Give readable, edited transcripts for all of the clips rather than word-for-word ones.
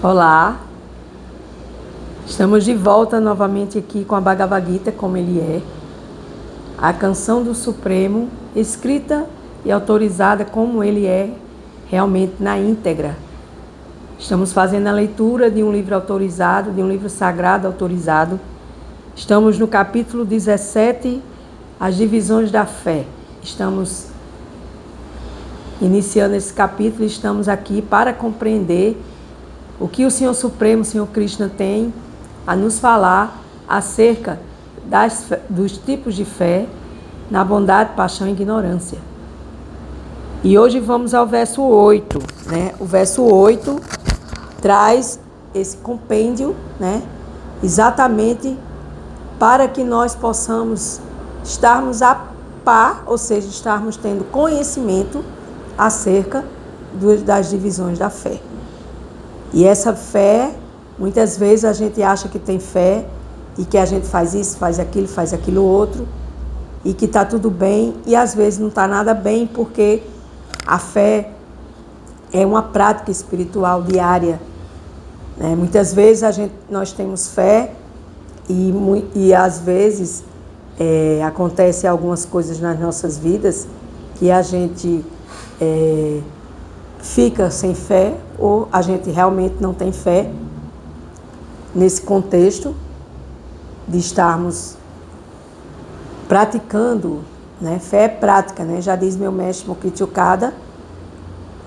Olá, estamos de volta novamente aqui com a Bhagavad Gita, como ele é, a canção do Supremo, escrita e autorizada como ele é, realmente na íntegra. Estamos fazendo a leitura de um livro autorizado, de um livro sagrado autorizado. Estamos no capítulo 17, as divisões da fé. Estamos iniciando esse capítulo e estamos aqui para compreender o que o Senhor Supremo, o Senhor Krishna, tem a nos falar acerca dos tipos de fé na bondade, paixão e ignorância. E hoje vamos ao verso 8, né? O verso 8 traz esse compêndio, né? Exatamente para que nós possamos estarmos a par, ou seja, estarmos tendo conhecimento acerca das divisões da fé. E essa fé, muitas vezes a gente acha que tem fé e que a gente faz isso, faz aquilo outro e que está tudo bem, e às vezes não está nada bem, porque a fé é uma prática espiritual diária, né? Muitas vezes nós temos fé e às vezes acontece algumas coisas nas nossas vidas que a gente fica sem fé, ou a gente realmente não tem fé nesse contexto de estarmos praticando, né? Fé é prática, né? Já diz meu mestre Mukti Ukada,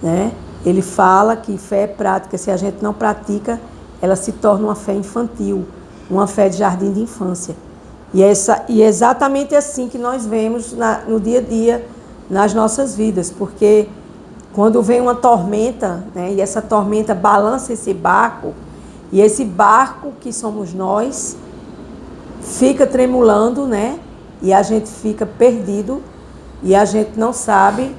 né? Ele fala que fé é prática. Se a gente não pratica, ela se torna uma fé infantil, uma fé de jardim de infância. E é exatamente assim que nós vemos no dia a dia, nas nossas vidas, porque quando vem uma tormenta, né, e essa tormenta balança esse barco, e esse barco que somos nós fica tremulando, né, e a gente fica perdido, e a gente não sabe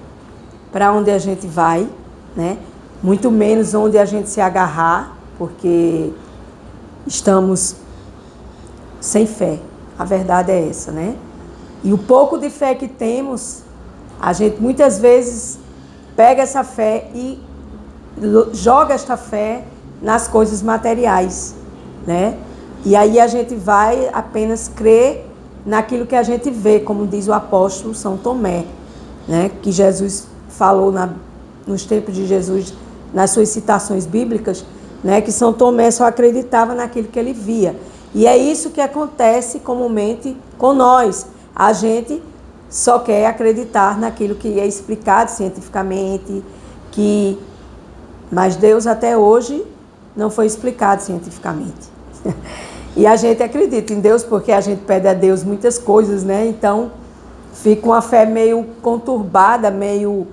para onde a gente vai, né, muito menos onde a gente se agarrar, porque estamos sem fé. A verdade é essa, né? E o pouco de fé que temos, a gente muitas vezes pega essa fé e joga esta fé nas coisas materiais, né? E aí a gente vai apenas crer naquilo que a gente vê, como diz o apóstolo São Tomé, né? Que Jesus falou nos tempos de Jesus, nas suas citações bíblicas, né? Que São Tomé só acreditava naquilo que ele via. E é isso que acontece comumente com nós. A gente só quer acreditar naquilo que é explicado cientificamente, mas Deus até hoje não foi explicado cientificamente. E a gente acredita em Deus porque a gente pede a Deus muitas coisas, né? Então fica uma fé meio conturbada, meio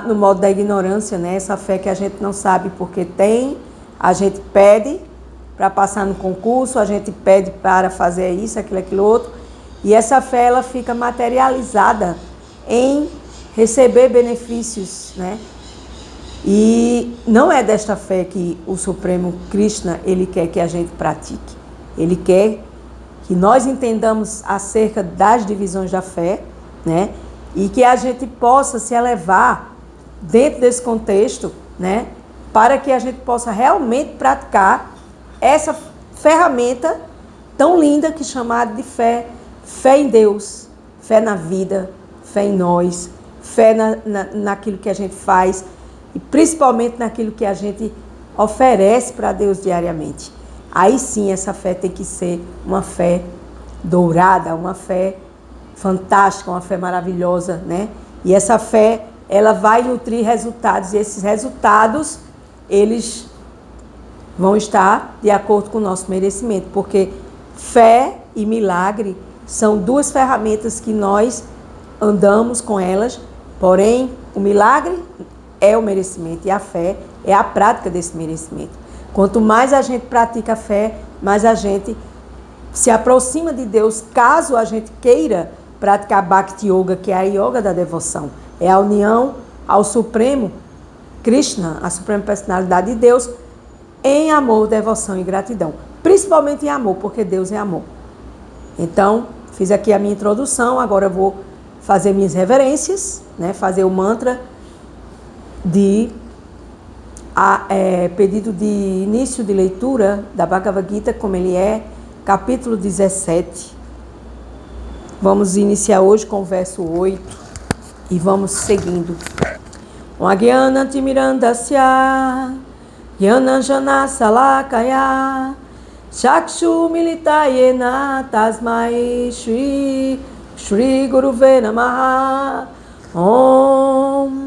no modo da ignorância, né? Essa fé que a gente não sabe porque tem, a gente pede para passar no concurso, a gente pede para fazer isso, aquilo outro. E essa fé, ela fica materializada em receber benefícios, né? E não é desta fé que o Supremo Krishna, ele quer que a gente pratique. Ele quer que nós entendamos acerca das divisões da fé, né? E que a gente possa se elevar dentro desse contexto, né? Para que a gente possa realmente praticar essa ferramenta tão linda que é chamada de fé. Fé em Deus, fé na vida, fé em nós, fé naquilo que a gente faz e principalmente naquilo que a gente oferece para Deus diariamente. Aí sim essa fé tem que ser uma fé dourada, uma fé fantástica, uma fé maravilhosa, né? E essa fé, ela vai nutrir resultados, e esses resultados, eles vão estar de acordo com o nosso merecimento, porque fé e milagre são duas ferramentas que nós andamos com elas, porém o milagre é o merecimento e a fé é a prática desse merecimento. Quanto mais a gente pratica a fé, mais a gente se aproxima de Deus, caso a gente queira praticar Bhakti Yoga, que é a yoga da devoção. É a união ao Supremo Krishna, a Suprema Personalidade de Deus, em amor, devoção e gratidão. Principalmente em amor, porque Deus é amor. Então, fiz aqui a minha introdução, agora eu vou fazer minhas reverências, né? Fazer o mantra de Pedido de início de leitura da Bhagavad Gita, como ele é, capítulo 17. Vamos iniciar hoje com o verso 8 e vamos seguindo. Agyana Timirandasya Gyananjana Salakaya Chakshu Militayena Tasmai Shri Guruve Namaha Om.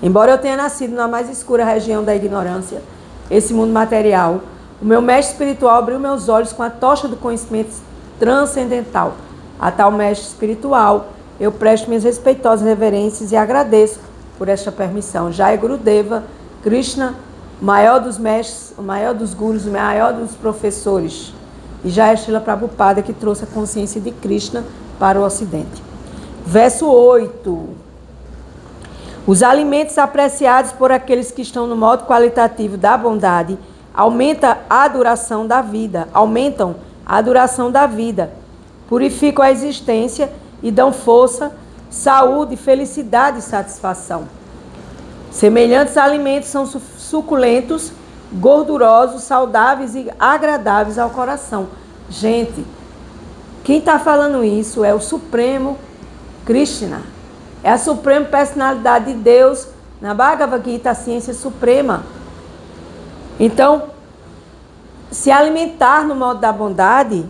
Embora eu tenha nascido na mais escura região da ignorância, esse mundo material, o meu mestre espiritual abriu meus olhos com a tocha do conhecimento transcendental. A tal mestre espiritual, eu presto minhas respeitosas reverências e agradeço por esta permissão. Jai Gurudeva, Krishna, o maior dos mestres, o maior dos gurus, o maior dos professores. E Jai Srila Prabhupada, que trouxe a consciência de Krishna para o Ocidente. Verso 8. Os alimentos apreciados por aqueles que estão no modo qualitativo da bondade aumentam a duração da vida, purificam a existência e dão força, saúde, felicidade e satisfação. Semelhantes alimentos são suculentos, gordurosos, saudáveis e agradáveis ao coração. Gente, quem está falando isso é o Supremo Krishna. É a suprema personalidade de Deus na Bhagavad Gita, a ciência suprema. Então, se alimentar no modo da bondade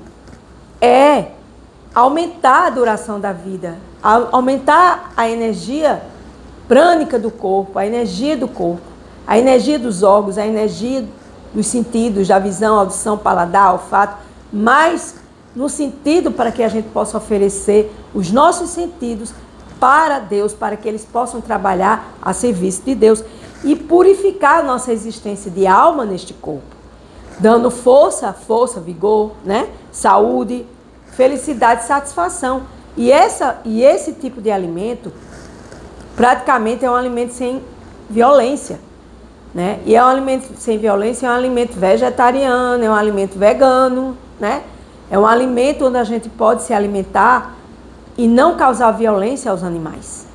é aumentar a duração da vida, aumentar a energia prânica do corpo, a energia do corpo, a energia dos órgãos, a energia dos sentidos, da visão, audição, paladar, olfato, mas no sentido para que a gente possa oferecer os nossos sentidos para Deus, para que eles possam trabalhar a serviço de Deus e purificar a nossa existência de alma neste corpo, dando força, vigor, né? Saúde, felicidade e satisfação. E esse tipo de alimento, praticamente é um alimento sem violência, né? E é um alimento sem violência, é um alimento vegetariano, é um alimento vegano, né? É um alimento onde a gente pode se alimentar e não causar violência aos animais.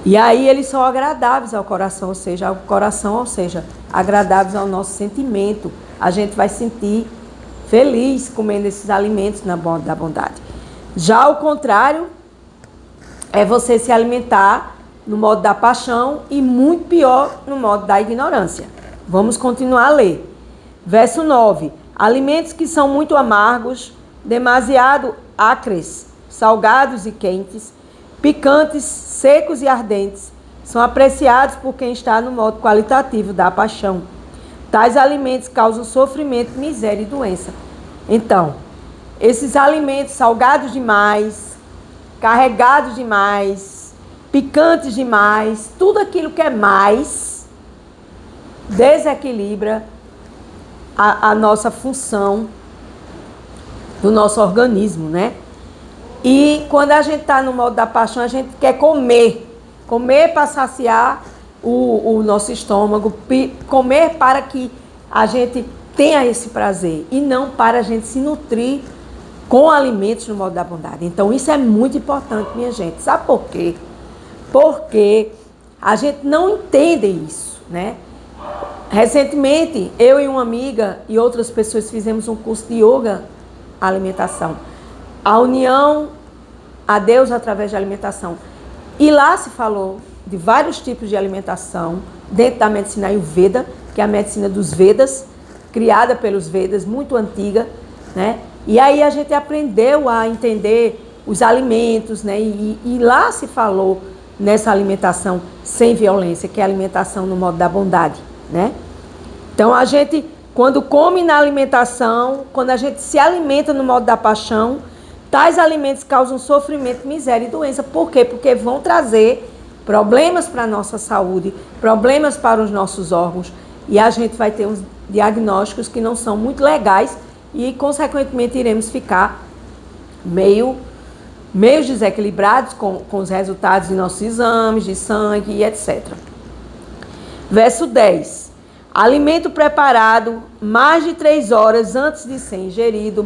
E aí eles são agradáveis ao coração, ou seja, agradáveis ao nosso sentimento. A gente vai sentir feliz comendo esses alimentos da bondade. Já ao contrário, é você se alimentar no modo da paixão e muito pior no modo da ignorância. Vamos continuar a ler. Verso 9. Alimentos que são muito amargos, demasiado acres, salgados e quentes, picantes, secos e ardentes, são apreciados por quem está no modo qualitativo da paixão. Tais alimentos causam sofrimento, miséria e doença. Então, esses alimentos salgados demais, carregados demais, picantes demais, tudo aquilo que é mais, desequilibra a nossa função do nosso organismo, né? E quando a gente está no modo da paixão, a gente quer comer para saciar o nosso estômago, comer para que a gente tenha esse prazer e não para a gente se nutrir com alimentos no modo da bondade. Então isso é muito importante, minha gente. Sabe por quê? Porque a gente não entende isso, né? Recentemente, eu e uma amiga e outras pessoas fizemos um curso de yoga alimentação. A união a Deus através de alimentação. E lá se falou de vários tipos de alimentação dentro da medicina Ayurveda, que é a medicina dos Vedas, criada pelos Vedas, muito antiga, né? E aí a gente aprendeu a entender os alimentos, né? E lá se falou nessa alimentação sem violência, que é a alimentação no modo da bondade, né? Então a gente, quando come na alimentação, quando a gente se alimenta no modo da paixão, tais alimentos causam sofrimento, miséria e doença. Por quê? Porque vão trazer problemas para a nossa saúde, problemas para os nossos órgãos, e a gente vai ter uns diagnósticos que não são muito legais e, consequentemente, iremos ficar meio desequilibrados com os resultados de nossos exames de sangue e etc. Verso 10. Alimento preparado mais de 3 horas antes de ser ingerido,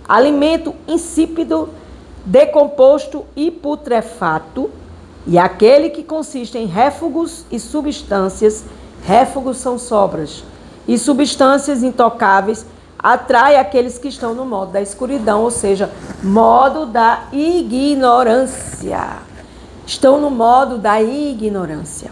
alimento insípido, decomposto e putrefato, E aquele que consiste em réfugos e substâncias, réfugos são sobras, e substâncias intocáveis, atrai aqueles que estão no modo da escuridão, ou seja, modo da ignorância. Estão no modo da ignorância.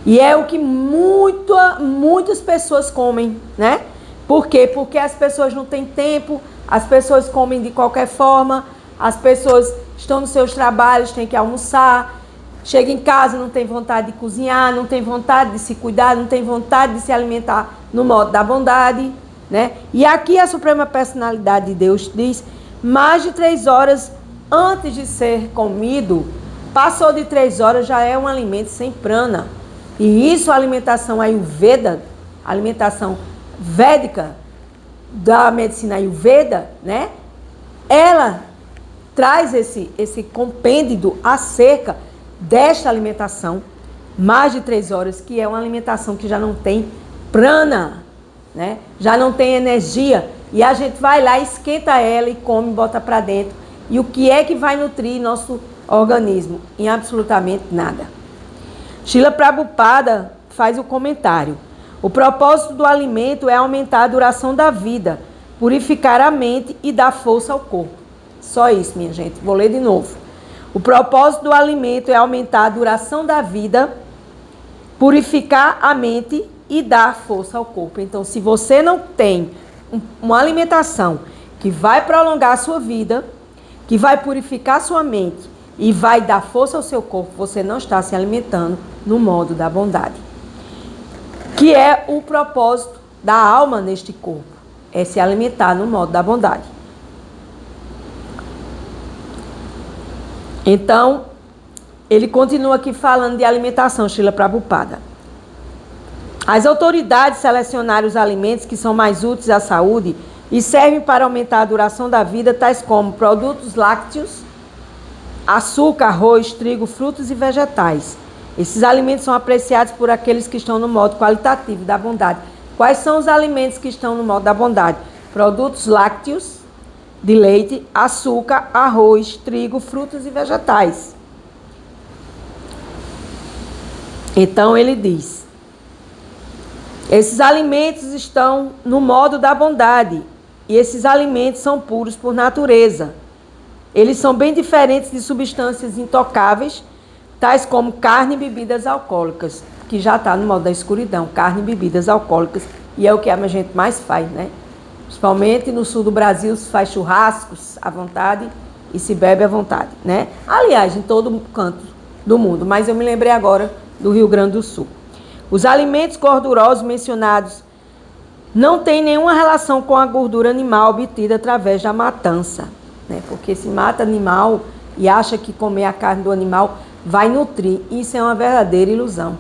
E é o que muitas pessoas comem, né? Por quê? Porque as pessoas não têm tempo, as pessoas comem de qualquer forma, as pessoas estão nos seus trabalhos, têm que almoçar, chega em casa, não tem vontade de cozinhar, não tem vontade de se cuidar, não tem vontade de se alimentar no modo da bondade, né? E aqui a Suprema Personalidade de Deus diz, mais de 3 horas antes de ser comido, passou de 3 horas, já é um alimento sem prana. E isso, a alimentação Ayurveda, a alimentação védica da medicina Ayurveda, né? Ela traz esse compêndio acerca desta alimentação, mais de 3 horas, que é uma alimentação que já não tem prana, né? Já não tem energia, e a gente vai lá, esquenta ela e come, bota para dentro. E o que é que vai nutrir nosso organismo? Em absolutamente nada. Srila Prabhupada faz o comentário. O propósito do alimento é aumentar a duração da vida, purificar a mente e dar força ao corpo. Só isso, minha gente. Vou ler de novo. O propósito do alimento é aumentar a duração da vida, purificar a mente e dar força ao corpo. Então, se você não tem uma alimentação que vai prolongar a sua vida, que vai purificar a sua mente e vai dar força ao seu corpo, você não está se alimentando no modo da bondade. Que é o propósito da alma neste corpo, é se alimentar no modo da bondade. Então, ele continua aqui falando de alimentação, Srila Prabhupada. As autoridades selecionaram os alimentos que são mais úteis à saúde e servem para aumentar a duração da vida, tais como produtos lácteos, açúcar, arroz, trigo, frutos e vegetais. Esses alimentos são apreciados por aqueles que estão no modo qualitativo da bondade. Quais são os alimentos que estão no modo da bondade? Produtos lácteos, de leite, açúcar, arroz, trigo, frutos e vegetais. Então ele diz, esses alimentos estão no modo da bondade e esses alimentos são puros por natureza. Eles são bem diferentes de substâncias intocáveis, tais como carne e bebidas alcoólicas, que já está no modo da escuridão, carne e bebidas alcoólicas, e é o que a gente mais faz, né? Principalmente no sul do Brasil se faz churrascos à vontade e se bebe à vontade, né? Aliás, em todo canto do mundo, mas eu me lembrei agora do Rio Grande do Sul. Os alimentos gordurosos mencionados não têm nenhuma relação com a gordura animal obtida através da matança, né? Porque se mata animal e acha que comer a carne do animal vai nutrir. Isso é uma verdadeira ilusão.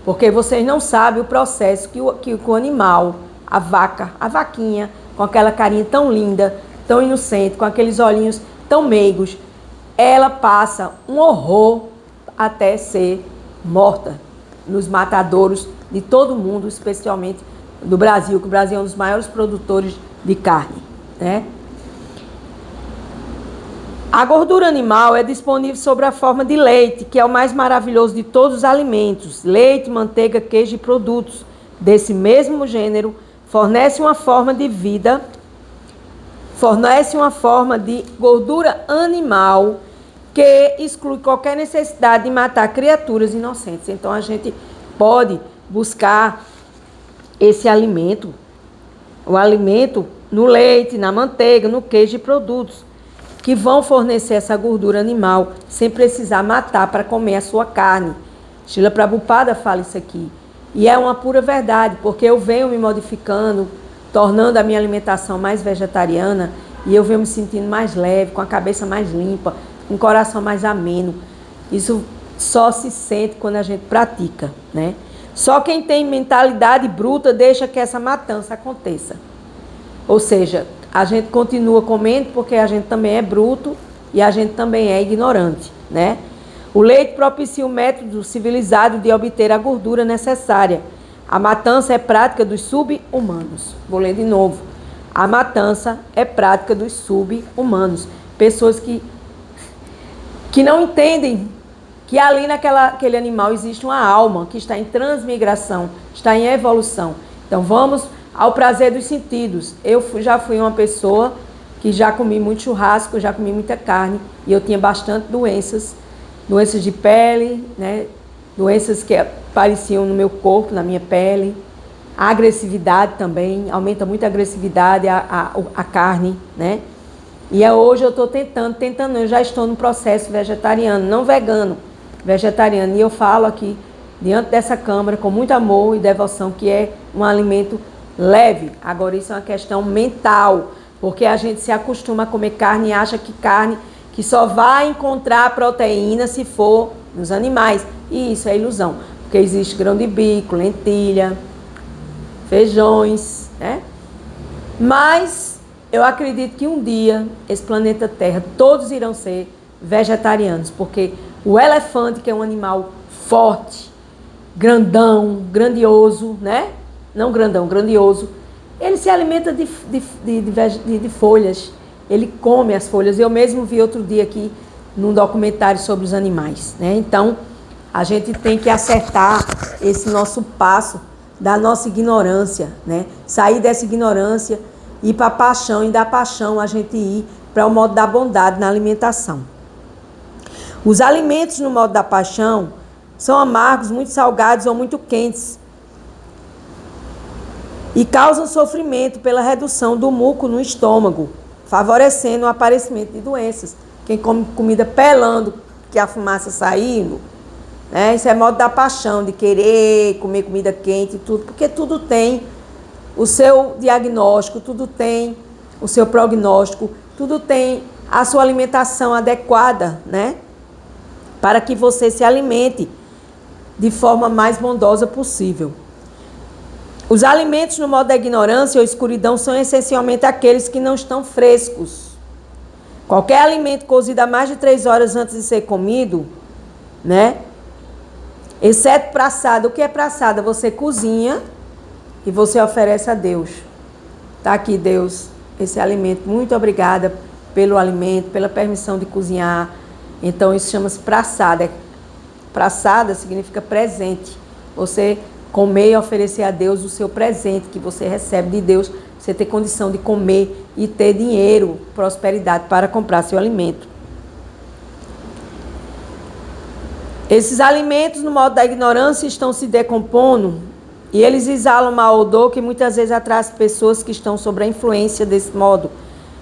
Porque vocês não sabem o processo que o animal, a vaca, a vaquinha, com aquela carinha tão linda, tão inocente, com aqueles olhinhos tão meigos, ela passa um horror até ser morta nos matadouros de todo mundo, especialmente do Brasil, que o Brasil é um dos maiores produtores de carne, né? A gordura animal é disponível sob a forma de leite, que é o mais maravilhoso de todos os alimentos. Leite, manteiga, queijo e produtos desse mesmo gênero fornecem uma forma de vida, fornece uma forma de gordura animal que exclui qualquer necessidade de matar criaturas inocentes. Então a gente pode buscar esse alimento, o alimento no leite, na manteiga, no queijo e produtos que vão fornecer essa gordura animal sem precisar matar para comer a sua carne. Srila Prabhupada fala isso aqui. E é uma pura verdade, porque eu venho me modificando, tornando a minha alimentação mais vegetariana, e eu venho me sentindo mais leve, com a cabeça mais limpa, com o coração mais ameno. Isso só se sente quando a gente pratica, né? Só quem tem mentalidade bruta deixa que essa matança aconteça. Ou seja, a gente continua comendo porque a gente também é bruto e a gente também é ignorante, né? O leite propicia um método civilizado de obter a gordura necessária. A matança é prática dos sub-humanos. Vou ler de novo. A matança é prática dos sub-humanos. Pessoas que não entendem que ali naquele animal existe uma alma que está em transmigração, está em evolução. Então vamos ao prazer dos sentidos. Eu já fui uma pessoa que já comi muito churrasco, já comi muita carne e eu tinha bastante doenças de pele, né? Doenças que apareciam no meu corpo, na minha pele. A agressividade também, aumenta muito a agressividade, a carne, né? E hoje eu estou tentando, eu já estou no processo vegetariano, não vegano, vegetariano. E eu falo aqui, diante dessa câmara, com muito amor e devoção, que é um alimento leve. Agora isso é uma questão mental, porque a gente se acostuma a comer carne e acha que carne que só vai encontrar proteína se for nos animais. E isso é ilusão, porque existe grão de bico, lentilha, feijões, né? Mas eu acredito que um dia esse planeta Terra todos irão ser vegetarianos, porque o elefante, que é um animal forte, grandão, grandioso, né? Não grandão, grandioso, ele se alimenta de folhas, ele come as folhas. Eu mesmo vi outro dia aqui num documentário sobre os animais, né? Então a gente tem que acertar esse nosso passo da nossa ignorância, né? Sair dessa ignorância, ir para a paixão, e da paixão a gente ir para o modo da bondade na alimentação. Os alimentos no modo da paixão são amargos, muito salgados ou muito quentes e causam sofrimento pela redução do muco no estômago, favorecendo o aparecimento de doenças. Quem come comida pelando, que a fumaça saindo, né? Isso é modo da paixão, de querer comer comida quente e tudo, porque tudo tem o seu diagnóstico, tudo tem o seu prognóstico, tudo tem a sua alimentação adequada, né? Para que você se alimente de forma mais bondosa possível. Os alimentos no modo da ignorância ou escuridão são essencialmente aqueles que não estão frescos. Qualquer alimento cozido há mais de 3 horas antes de ser comido, né? Exceto praçada. O que é praçada? Você cozinha e você oferece a Deus. Tá aqui, Deus, esse alimento. Muito obrigada pelo alimento, pela permissão de cozinhar. Então isso chama-se praçada. Praçada significa presente. Você comer e oferecer a Deus o seu presente que você recebe de Deus. Você ter condição de comer e ter dinheiro, prosperidade para comprar seu alimento. Esses alimentos, no modo da ignorância, estão se decompondo e eles exalam mau odor que muitas vezes atrai as pessoas que estão sob a influência desse modo,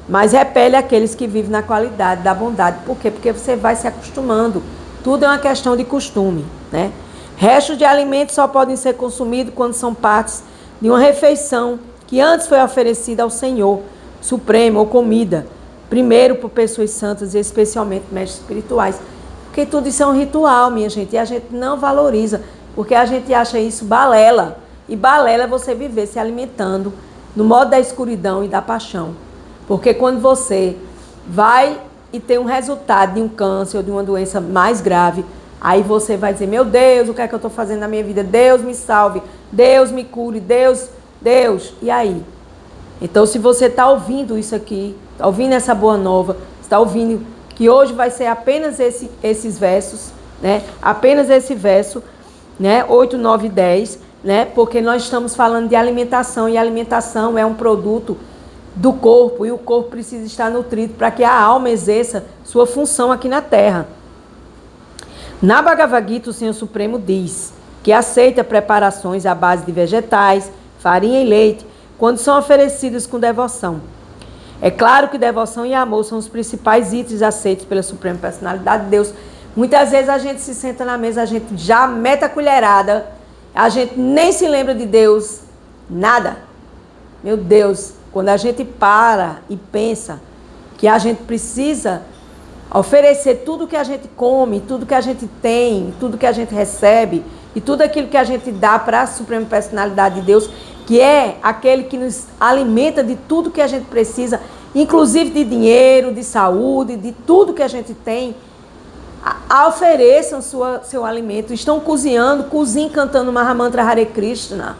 mas repele aqueles que vivem na qualidade da bondade. Por quê? Porque você vai se acostumando. Tudo é uma questão de costume, né? Restos de alimentos só podem ser consumidos quando são partes de uma refeição que antes foi oferecida ao Senhor Supremo, ou comida, primeiro por pessoas santas e especialmente mestres espirituais. Porque tudo isso é um ritual, minha gente, e a gente não valoriza, porque a gente acha isso balela. E balela é você viver se alimentando no modo da escuridão e da paixão. Porque quando você vai e tem um resultado de um câncer ou de uma doença mais grave, aí você vai dizer, meu Deus, o que é que eu estou fazendo na minha vida? Deus me salve, Deus me cure, Deus. E aí? Então, se você está ouvindo isso aqui, está ouvindo essa boa nova, está ouvindo que hoje vai ser apenas esses versos, né? Apenas esse verso, né? 8, 9 e 10, né? Porque nós estamos falando de alimentação, e a alimentação é um produto do corpo, e o corpo precisa estar nutrido para que a alma exerça sua função aqui na Terra. Na Bhagavad Gita, o Senhor Supremo diz que aceita preparações à base de vegetais, farinha e leite, quando são oferecidas com devoção. É claro que devoção e amor são os principais itens aceitos pela Suprema Personalidade de Deus. Muitas vezes a gente se senta na mesa, a gente já mete a colherada, a gente nem se lembra de Deus, nada. Meu Deus, quando a gente para e pensa que a gente precisa oferecer tudo que a gente come, tudo que a gente tem, tudo que a gente recebe e tudo aquilo que a gente dá para a Suprema Personalidade de Deus, que é aquele que nos alimenta de tudo que a gente precisa, inclusive de dinheiro, de saúde, de tudo que a gente tem, ofereçam seu alimento. Estão cozinhando, cozinhem cantando Mahamantra Hare Krishna.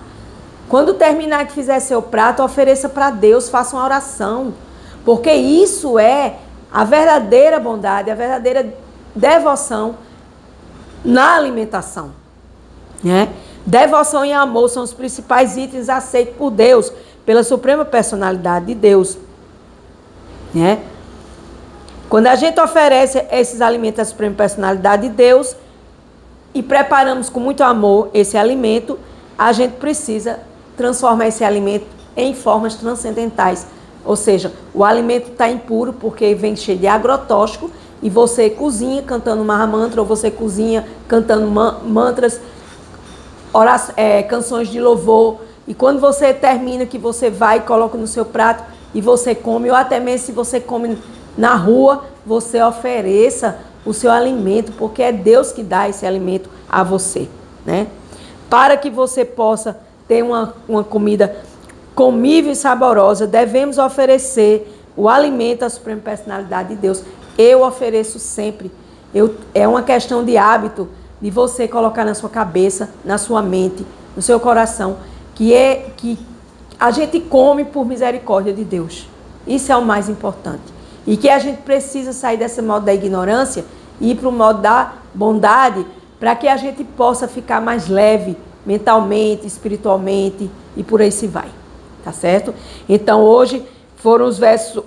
Quando terminar que fizer seu prato, ofereça para Deus, faça uma oração, porque isso é a verdadeira bondade, a verdadeira devoção na alimentação, né? Devoção e amor são os principais itens aceitos por Deus, pela suprema personalidade de Deus, né? Quando a gente oferece esses alimentos à suprema personalidade de Deus e preparamos com muito amor esse alimento, a gente precisa transformar esse alimento em formas transcendentais. Ou seja, o alimento está impuro porque vem cheio de agrotóxico e você cozinha cantando Mahamantra, ou você cozinha cantando mantras, canções de louvor, e quando você termina, que você vai e coloca no seu prato e você come, ou até mesmo se você come na rua, você ofereça o seu alimento, porque é Deus que dá esse alimento a você, né? Para que você possa ter uma comida comível e saborosa, devemos oferecer o alimento à suprema personalidade de Deus. Eu ofereço sempre. É uma questão de hábito, de você colocar na sua cabeça, na sua mente, no seu coração, que a gente come por misericórdia de Deus. Isso é o mais importante. E que a gente precisa sair desse modo da ignorância e ir para o modo da bondade, para que a gente possa ficar mais leve mentalmente, espiritualmente e por aí se vai. Tá certo? Então hoje foram os versos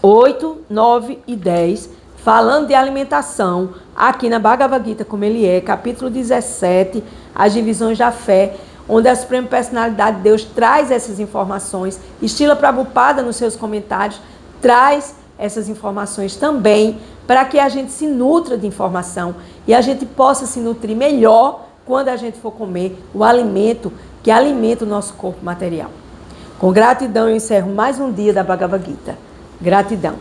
8, 9 e 10, falando de alimentação, aqui na Bhagavad Gita, como ele é, capítulo 17, as divisões da fé, onde a Suprema Personalidade de Deus traz essas informações. Srila Prabhupada, nos seus comentários, traz essas informações também, para que a gente se nutra de informação e a gente possa se nutrir melhor quando a gente for comer o alimento que alimenta o nosso corpo material. Com gratidão, eu encerro mais um dia da Bhagavad Gita. Gratidão.